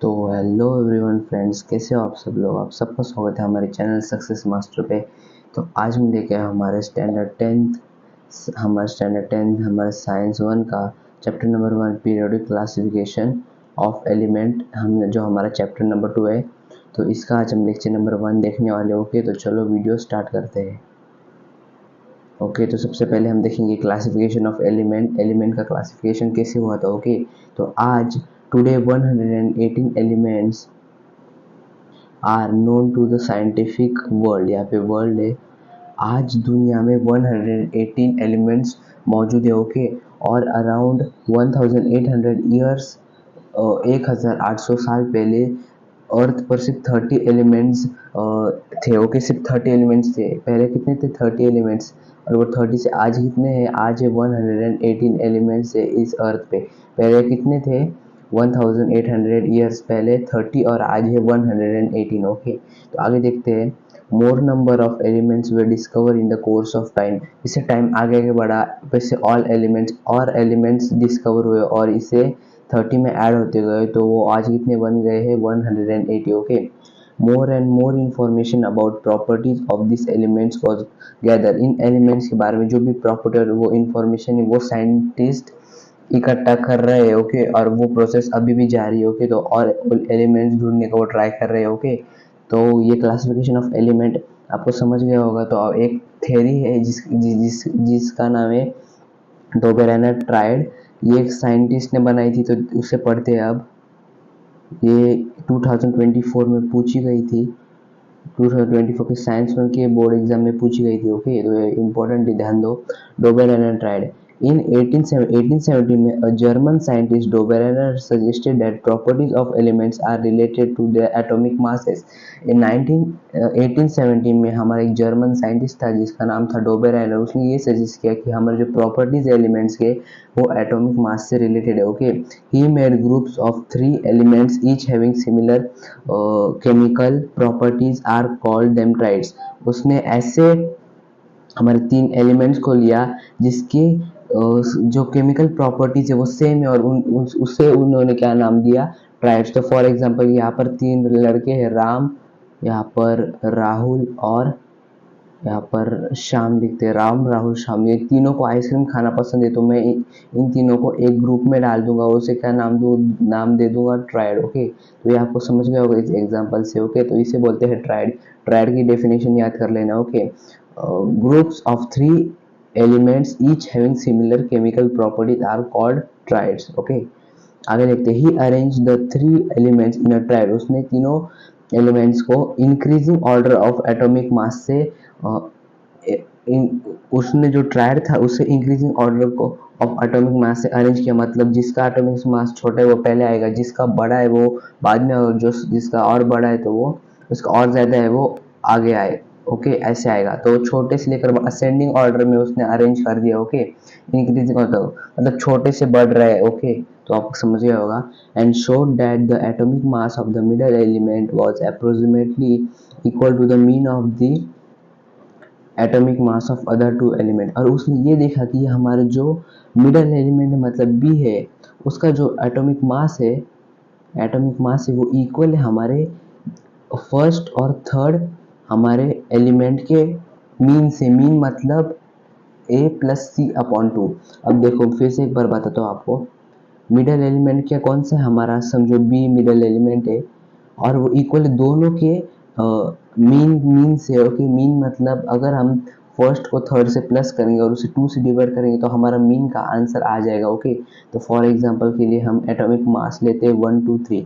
तो hello everyone friends, कैसे हो आप सब लोग। आप सबका स्वागत है हमारे चैनल सक्सेस मास्टर पे। तो आज हम लेके आए हमारे स्टैंडर्ड टेंथ हमारे साइंस वन का chapter number 1 periodic classification of element. हम जो हमारा चैप्टर नंबर 2 है, तो इसका आज हम लेक्चर नंबर 1 देखने वाले। ओके, तो चलो वीडियो स्टार्ट करते हैं। ओके, तो सबसे पहले हम देखेंगे क्लासिफिकेशन ऑफ एलिमेंट का क्लासिफिकेशन कैसे हुआ था। ओके, तो आज today 118 elements are known to the scientific world. यहाँ पे वर्ल्ड है। आज दुनिया में 118 एलिमेंट्स मौजूद है। ओके, और अराउंड 1800 ईयर्स 1800 साल पहले अर्थ पर सिर्फ 30 एलिमेंट्स थे। ओके, सिर्फ 30 एलिमेंट्स थे। पहले कितने थे? 30 एलिमेंट्स। और वो 30 से आज कितने हैं? आज है 118 एलिमेंट्स है इस अर्थ पे। पहले कितने थे? 1800 ईयर्स पहले 30 और आज है 118। ओके, तो आगे देखते हैं। मोर number of elements way discover in the course of time. इससे टाइम आगे आगे बढ़ा, वैसे ऑल एलिमेंट्स और एलिमेंट्स डिस्कवर हुए और इसे 30 में ऐड होते गए, तो वो आज कितने बन गए हैं? 180। Okay, more and more information about properties of this elements was gather. In elements के बारे में जो भी प्रॉपर्टी, वो इंफॉर्मेशन है, वो साइंटिस्ट इकट्ठा कर रहे हैं। ओके, और वो प्रोसेस अभी भी जारी है। ओके, तो और एलिमेंट्स ढूंढने का वो ट्राई कर रहे हैं। ओके, तो ये क्लासिफिकेशन ऑफ एलिमेंट आपको समझ गया होगा। तो एक थ्योरी है जिसका नाम है डोबेरेनर ट्रायड। ये एक साइंटिस्ट ने बनाई थी, तो उसे पढ़ते हैं अब। ये 2024 में पूछी गई थी। 2024 के साइंस वन के बोर्ड एग्जाम में पूछी गई थी। ओके, तो ये इम्पोर्टेंट है, ध्यान दो। डोबेरेनर ट्रायड इन 1870 में a German scientist Dobereiner suggested that properties of elements are related to their atomic masses. In 1870 में हमारा एक जर्मन साइंटिस्ट था जिसका नाम था डोबेरेनर। उसने ये सजेस्ट किया कि हमारे जो प्रॉपर्टीज एलिमेंट्स के, वो एटॉमिक मास से रिलेटेड है। Okay, he made groups of 3 elements each having similar chemical properties are called them triads. उसने ऐसे हमारे 3 एलिमेंट्स को लिया जिसके जो केमिकल प्रॉपर्टीज है वो सेम है, और उससे उन्होंने क्या नाम दिया? ट्राइड्स। तो फॉर एग्जांपल यहाँ पर 3 लड़के हैं, राम, यहाँ पर राहुल और यहाँ पर श्याम लिखते हैं। राम, राहुल, श्याम, ये तीनों को आइसक्रीम खाना पसंद है, तो मैं इन तीनों को एक ग्रुप में डाल दूंगा। उसे क्या नाम दे दूंगा? ट्राइड। ओके, तो ये आपको समझ गया होगा इस एग्जांपल से। ओके, तो इसे बोलते हैं ट्राइड। ट्राइड की डेफिनेशन याद कर लेना। Okay, groups of 3 elements each having similar chemical properties are called triads. Okay, आगे देखते हैं। He arrange the 3 elements in a triad. उसने तीनों एलिमेंट्स को increasing order of atomic mass से उसने जो ट्रायड था उससे इंक्रीजिंग ऑर्डर को ऑफ एटॉमिक मास से अरेंज किया। मतलब जिसका एटॉमिक मास छोटा है वो पहले आएगा, जिसका बड़ा है वो बाद में, और जो जिसका और बड़ा है तो वो उसका और ज्यादा है वो आगे आए। ओके, ऐसे आएगा। तो छोटे से लेकर असेंडिंग ऑर्डर में उसने अरेंज कर दिया। ओके, इंक्रीजिंग ऑर्डर मतलब छोटे से बढ़ रहा है। ओके, तो आपको समझ गया होगा। And showed that the atomic mass of the middle element was approximately equal to the mean of the atomic mass of other 2 element. और उसने ये देखा कि हमारे जो मिडल एलिमेंट मतलब बी है, उसका जो एटॉमिक मास है वो इक्वल है हमारे फर्स्ट और थर्ड हमारे एलिमेंट के मीन से। मीन मतलब a प्लस सी अपॉन 2। अब देखो फिर से एक बार बताता हूँ आपको। मिडल एलिमेंट क्या कौन सा है हमारा? समझो बी मिडल एलिमेंट है, और वो इक्वल दोनों के मीन से। ओके, मीन मतलब अगर हम फर्स्ट को थर्ड से प्लस करेंगे और उसे 2 से डिवाइड करेंगे तो हमारा मीन का आंसर आ जाएगा। ओके, तो फॉर एग्जांपल के लिए हम एटॉमिक मास लेते हैं 1 2 3।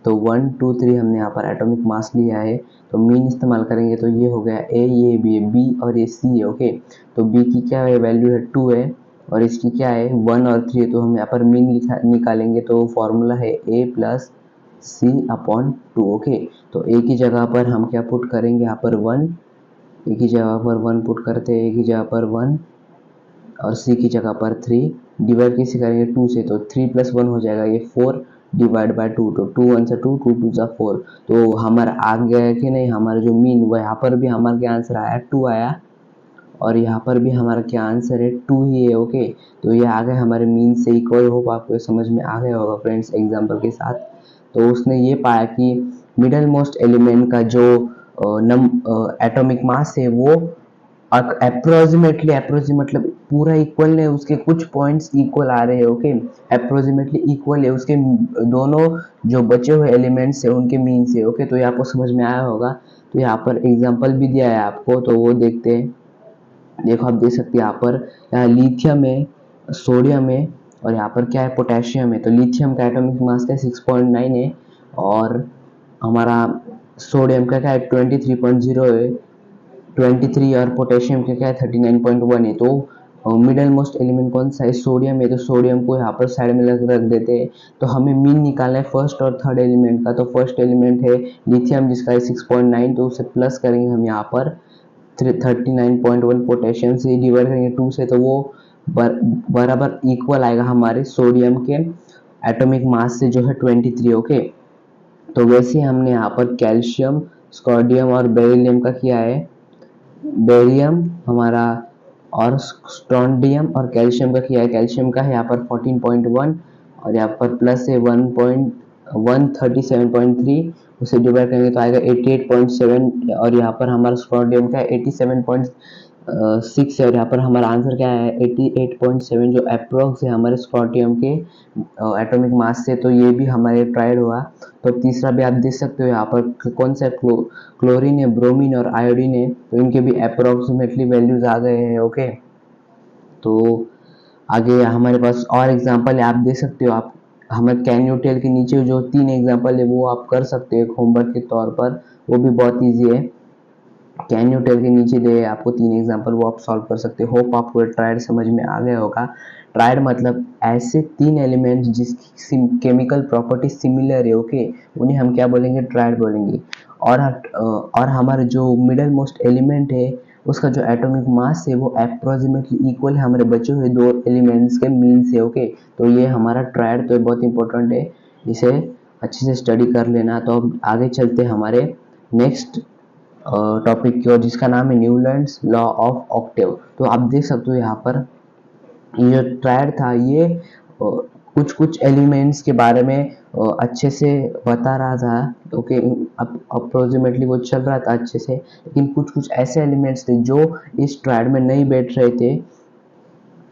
तो 1 2 3 हमने यहाँ पर एटॉमिक मास लिया है, तो मीन इस्तेमाल करेंगे तो ये हो गया ए, ये भी है बी और ये सी है। ओके, तो बी की क्या है? वैल्यू है 2 है, और इसकी क्या है? 1 और 3 है। तो हम यहाँ पर मीन निकालेंगे तो फॉर्मूला है ए प्लस सी अपॉन 2। ओके, तो ए की जगह पर हम क्या पुट करेंगे? यहाँ पर 1, ए की जगह पर 1 पुट करते हैं, ए की जगह पर 1 और सी की जगह पर 3। डिवाइड किसे करेंगे? 2 से, तो 3 प्लस 1 हो जाएगा ये 4 डिवाइड बाय 2। तो 2 1 से 2, 2 2 जा 4। तो हमारा आ गया है कि नहीं? हमारा जो मीन वो यहाँ पर भी हमारे क्या आंसर आया? 2 आया। और यहाँ पर भी हमारा क्या आंसर है 2 ही है। ओके, तो ये आ गए हमारे मीन से इक्वल। होप आपको समझ में आ गया होगा फ्रेंड्स एग्जाम्पल के साथ। तो उसने ये पाया कि मिडल मोस्ट एलिमेंट का जो एटॉमिक मास है वो अप्रोक्सीमेटली मतलब पूरा इक्वल है, उसके कुछ पॉइंट्स इक्वल आ रहे हैं। ओके, अप्रोक्सीमेटली इक्वल है उसके दोनों जो बचे हुए एलिमेंट्स है उनके मीन से। ओके, तो ये आपको समझ में आया होगा। तो यहाँ पर एग्जांपल भी दिया है आपको, तो वो देखते हैं। देखो आप देख सकते हैं यहाँ पर, यहाँ लिथियम है, सोडियम है, और यहाँ पर क्या है, पोटेशियम है। तो लिथियम का एटॉमिक मास का 6.9 है, और हमारा सोडियम का क्या है 23.0 है, 23, और पोटेशियम का क्या है 39.1 है। तो मिडल मोस्ट एलिमेंट कौन सा है, सोडियम है। तो सोडियम को यहाँ पर साइड में रख देते हैं। तो हमें मीन निकालना है फर्स्ट और थर्ड एलिमेंट का। तो फर्स्ट एलिमेंट है लिथियम जिसका है 6.9, तो उसे प्लस करेंगे हम यहाँ पर 39.1, पोटेशियम से डिवाइड करेंगे 2 से, तो वो बराबर इक्वल आएगा हमारे सोडियम के एटॉमिक मास से जो है 23। ओके, तो वैसे हमने यहाँ पर कैल्शियम, स्कॉर्डियम और बेरिलियम का किया है। बेरियम हमारा और स्ट्रोंडियम और कैल्शियम का किया है। कैल्शियम का है यहाँ पर 14.1, और यहाँ पर प्लस है 137.3, उसे डिवाइड करेंगे तो आएगा 88.7, और यहाँ पर हमारा स्ट्रोंडियम का 87.6 है, और यहाँ पर हमारा आंसर क्या है 88.7, जो अप्रोक्स है हमारे स्कॉर्डियम के एटॉमिक मास से। तो ये भी हमारे ट्राइड हुआ। तो तीसरा भी आप देख सकते हो यहाँ पर कौन सा क्लोरीन है, ब्रोमीन और आयोडीन है, तो इनके भी अप्रोक्सीमेटली वैल्यूज आ गए हैं। ओके, तो आगे हमारे पास और एग्जांपल है, आप देख सकते हो। आप हमें कैन यू टेल के नीचे जो 3 एग्जांपल है वो आप कर सकते हो होमवर्क के तौर पर, वो भी बहुत ईजी है। कैन यू टेल के नीचे दे आपको 3 एग्जांपल, वो आप सॉल्व कर सकते हो। होप आपको ट्रायड समझ में आ गया होगा। ट्रायड मतलब ऐसे 3 एलिमेंट्स जिसकी केमिकल प्रॉपर्टी सिमिलर है। ओके, उन्हें हम क्या बोलेंगे, ट्रायड बोलेंगे। और हमारा जो मिडल मोस्ट एलिमेंट है उसका जो एटॉमिक मास है वो अप्रोक्सीमेटली इक्वल है हमारे बचे हुए 2 एलिमेंट्स के मीन से। ओके, तो ये हमारा ट्रायड तो बहुत इंपॉर्टेंट है, इसे अच्छे से स्टडी कर लेना। तो अब आगे चलते हैं हमारे नेक्स्ट टॉपिक की ओर, जिसका नाम है न्यूलैंड्स लॉ ऑफ ऑक्टेव। तो आप देख सकते हो यहाँ पर ये ट्रायड था, ये कुछ कुछ एलिमेंट्स के बारे में अच्छे से बता रहा था। ओके, अप्रोक्सीमेटली वो चल रहा था अच्छे से, लेकिन कुछ कुछ ऐसे एलिमेंट्स थे जो इस ट्रायड में नहीं बैठ रहे थे।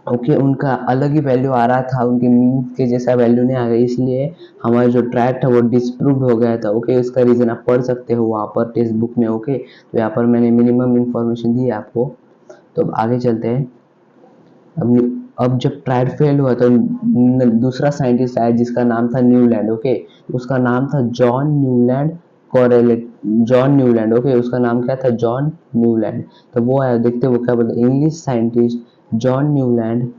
ओके, उनका अलग ही वैल्यू आ रहा था, उनके मीन के जैसा वैल्यू नहीं आ गया, इसलिए हमारा जो ट्रायड था वो डिस्प्रूव हो गया था। ओके, उसका रीजन आप पढ़ सकते हो वहाँ पर टेक्स्ट बुक में। ओके, तो यहाँ पर मैंने मिनिमम इंफॉर्मेशन दी है आपको। तो अब आगे चलते हैं। अब जब ट्रायड फेल हुआ तो दूसरा साइंटिस्ट आया जिसका नाम था न्यूलैंड। ओके, उसका नाम था John Newland correlate, John Newland. Okay, उसका नाम क्या था, जॉन न्यूलैंड। तो वो आया, देखते वो क्या बोलते, English scientist John Newland,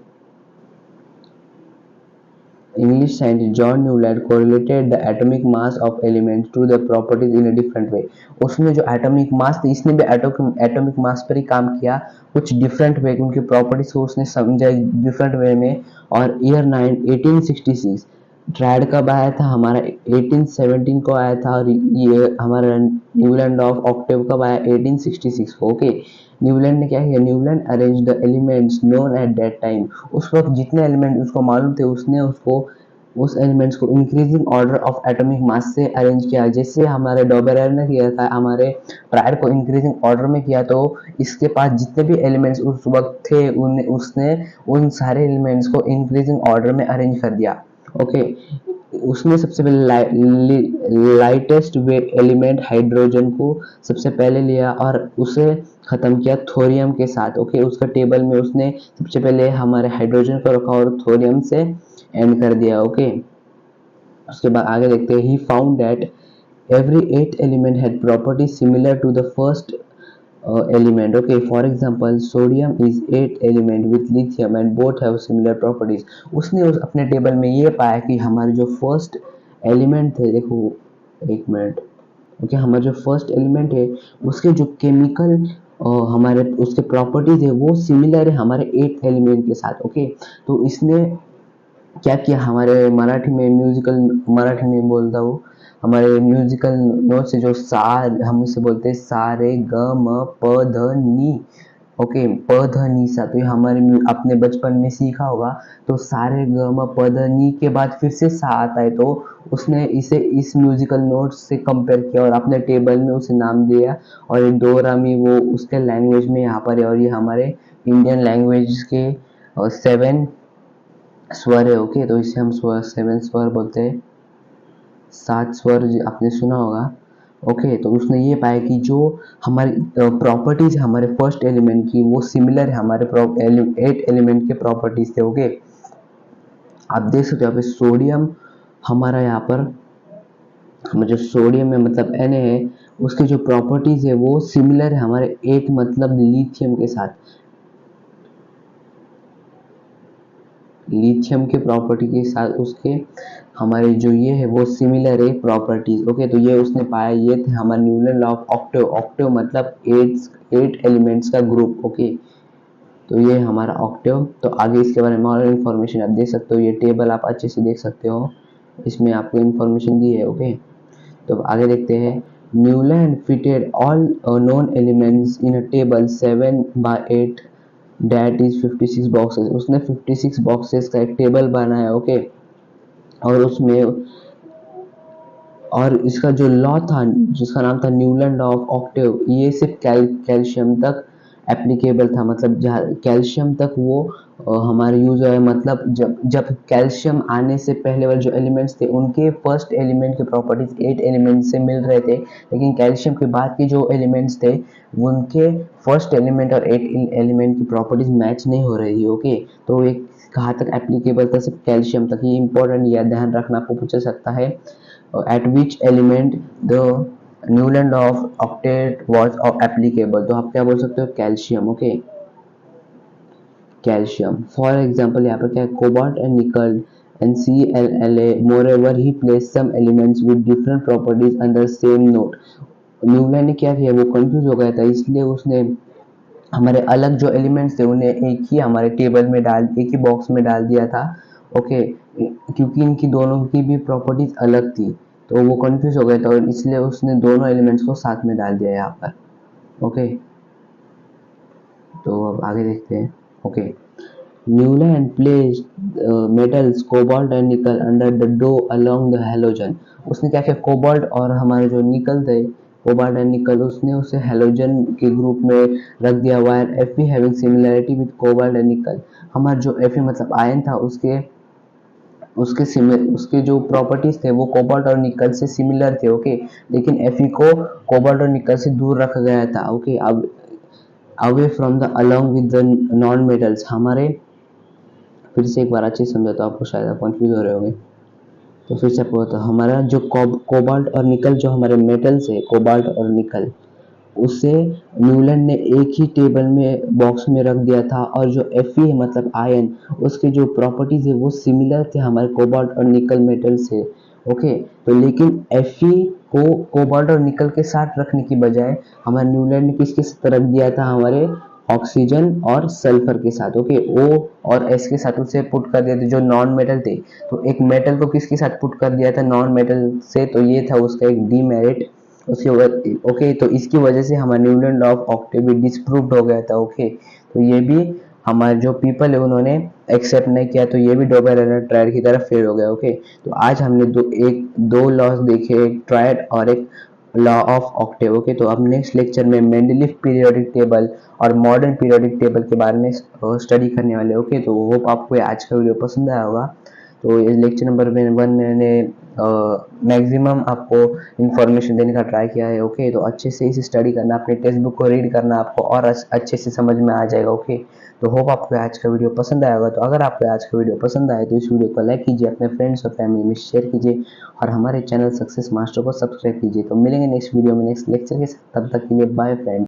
English scientist John Newland correlated the atomic mass of elements to the properties in a different way। उसमें जो एटॉमिक मास थे, इसने भी एटॉमिक मास पर ही काम किया, कुछ डिफरेंट वे, उनकी प्रॉपर्टीज को उसने समझा डिफरेंट वे में। और ईयर 1866 ट्रायड कब आया था हमारा, 1817 को आया था, और ये हमारा न्यूलैंड ऑफ ऑक्टेव कब आया, 1866 को। ओके, न्यूलैंड ने क्या किया, Newland arrange the elements known at that time. उस वक्त जितने एलिमेंट उसको मालूम थे उसने उसको उस एलिमेंट्स को increasing order of atomic mass से अरेंज किया। जैसे हमारे डॉबेरेल ने किया था, हमारे ट्रायड को इंक्रीजिंग ऑर्डर में किया। तो इसके पास जितने भी एलिमेंट्स उस वक्त थे उसने उन सारे एलिमेंट्स को इंक्रीजिंग ऑर्डर में अरेंज कर दिया। ओके, उसने सबसे पहले लाइटेस्ट वेट एलिमेंट हाइड्रोजन को सबसे पहले लिया और उसे खत्म किया थोरियम के साथ। ओके, उसका टेबल में उसने सबसे पहले हमारे हाइड्रोजन को रखा और थोरियम से एंड कर दिया। ओके, उसके बाद आगे देखते हैं, he found that every eighth element had properties similar to the first element. Okay, for example sodium is 8 element with lithium and both have similar properties। उसने उस अपने टेबल में ये पाया कि हमारे जो फर्स्ट एलिमेंट थे, देखो एक मिनट। ओके, हमारा जो फर्स्ट एलिमेंट है उसके जो केमिकल हमारे उसके प्रॉपर्टीज है वो सिमिलर है हमारे 8 एलिमेंट के साथ। ओके, तो इसने क्या किया, हमारे मराठी में म्यूजिकल, मराठी में बोलता हूँ, हमारे म्यूजिकल नोट से जो सा हम उसे बोलते हैं सा रे ग म प ध नी, ओके, प ध नि सा, तो ये हमारे आपने बचपन में सीखा होगा। तो सारे ग म प ध नि के बाद फिर से सा आता है, तो उसने इसे इस म्यूजिकल नोट से कंपेयर किया और अपने टेबल में उसे नाम दिया। और ये दो रा मी वो उसके लैंग्वेज में यहाँ पर है, और ये हमारे इंडियन लैंग्वेज के 7 स्वर है। ओके, तो इसे हम स्वर 7 स्वर बोलते हैं, 7 स्वर आपने सुना होगा। ओके, तो उसने ये पाया कि जो हमारी प्रॉपर्टीज हमारे फर्स्ट एलिमेंट की वो सिमिलर है हमारे 8 एलिमेंट के प्रॉपर्टीज थे। ओके, आप देख सकते हो यहाँ पे सोडियम हमारा यहाँ पर जो सोडियम है मतलब Na है, उसके जो प्रॉपर्टीज है वो सिमिलर है हमारे 8 मतलब लिथियम के साथ। लिथियम के प्रॉपर्टी के साथ उसके हमारे जो ये है वो सिमिलर है प्रॉपर्टीज। ओके, तो ये उसने पाया, ये थे हमारा Newton law of Octave. Octave मतलब 8 एलिमेंट्स का ग्रुप। ओके, तो ये हमारा ऑक्टेव। तो आगे इसके बारे में और इन्फॉर्मेशन आप देख सकते हो, ये टेबल आप अच्छे से देख सकते हो, इसमें आपको इन्फॉर्मेशन दी है। ओके, तो आगे देखते हैं। Newland fitted all known elements in a table 7/8 that is 56 boxes. उसने 56 बॉक्सेस का एक टेबल बनाया। ओके, और उसमें और इसका जो लॉ था जिसका नाम था न्यूलैंड लॉ ऑफ ऑक्टेव, ये सिर्फ कैल्शियम तक एप्लीकेबल था। मतलब जहाँ कैल्शियम तक वो हमारे यूज है। मतलब जब जब कैल्शियम आने से पहले वाले जो एलिमेंट्स थे उनके फर्स्ट एलिमेंट के प्रॉपर्टीज 8 एलिमेंट से मिल रहे थे, लेकिन कैल्शियम के बाद के जो एलिमेंट्स थे उनके फर्स्ट एलिमेंट और 8 एलिमेंट की प्रॉपर्टीज मैच नहीं हो रही थी। ओके, तो एक कहाँ तक एप्लीकेबल था, सिर्फ कैल्शियम तक। ये इंपॉर्टेंट, यह ध्यान रखना, आपको पूछा सकता है। At which element the Newland law of octet was applicable. तो आप क्या बोल सकते हो, calcium. Okay, calcium for example यहाँ पर क्या है, cobalt and nickel and ClLa। Moreover he placed some elements with different properties under same note। Newland ने क्या किया, वो कंफ्यूज हो गया था, इसलिए उसने हमारे अलग जो एलिमेंट्स थे उन्हें एक ही हमारे टेबल में एक ही बॉक्स में डाल दिया था। ओके, क्योंकि इनकी दोनों की भी प्रॉपर्टीज अलग थी, तो वो कंफ्यूज हो गया था और इसलिए उसने दोनों एलिमेंट्स को साथ में डाल दिया यहाँ पर। ओके, तो अब आगे देखते हैं। Okay, Newland placed metals cobalt and nickel under the do along the halogen. उसने क्या किया, कोबाल्ट और हमारे जो निकल थे, कोबाल्ट एंड निकल, उसने उसे हैलोजन के ग्रुप में रख दिया। Wire Fe having similarity with cobalt and निकल। हमारा जो Fe मतलब आयन था उसके उसके जो प्रॉपर्टीज थे वो कोबाल्ट और निकल से सिमिलर थे। ओके, लेकिन Fe को कोबाल्ट और निकल से दूर रखा गया था। ओके, अब away from the along with the non metals. हमारे फिर से एक बार अच्छे से समझाता हूँ, आपको शायद आप कंफ्यूज हो रहे होंगे, तो फिर से आपको बताओ। हमारा जो कोबाल्ट और निकल जो हमारे मेटल्स है, कोबाल्ट और निकल, उसे न्यूलैंड ने एक ही टेबल में बॉक्स में रख दिया था। और जो Fe है मतलब आयन, उसके जो प्रॉपर्टीज है वो सिमिलर थे हमारे कोबाल्ट और निकल मेटल से। ओके, तो लेकिन Fe को कोबाल्ट और निकल के साथ रखने की बजाय हमारे न्यूलैंड ने किसके साथ रख दिया था, हमारे ऑक्सीजन और सल्फर के साथ। ओके, O और S के साथ उसे पुट कर दिया था जो नॉन मेटल थे। तो एक मेटल को किसके साथ पुट कर दिया था, नॉन मेटल से, तो ये था उसका एक डीमेरिट। उसके ओके, तो इसकी वजह से हमारा न्यूटन लॉ ऑफ ऑक्टेव भी डिस्प्रूव्ड हो गया था। ओके, तो ये भी हमारे जो पीपल है उन्होंने एक्सेप्ट नहीं किया, तो ये भी डोबल ट्रायड की तरफ फेल हो गया। ओके, तो आज हमने दो लॉज देखे, एक ट्रायड और एक लॉ ऑफ ऑक्टेव। ओके, तो अब नेक्स्ट लेक्चर में मेंडलीफ पीरियोडिक टेबल और मॉडर्न पीरियोडिक टेबल के बारे में स्टडी करने वाले। ओके, तो होप आपको आज का वीडियो पसंद आया होगा। तो इस लेक्चर नंबर 1 मैंने मैक्सिमम आपको इन्फॉर्मेशन देने का ट्राई किया है। ओके, तो अच्छे से इसे स्टडी करना, अपने टेक्स्ट बुक को रीड करना, आपको और अच्छे से समझ में आ जाएगा। ओके, तो होप आपको आज का वीडियो पसंद आया होगा। तो अगर आपको आज का वीडियो पसंद आए तो इस वीडियो को लाइक कीजिए, अपने फ्रेंड्स और फैमिली में शेयर कीजिए और हमारे चैनल सक्सेस मास्टर को सब्सक्राइब कीजिए। तो मिलेंगे नेक्स्ट वीडियो में नेक्स्ट लेक्चर के साथ, तब तक के लिए बाय फ्रेंड।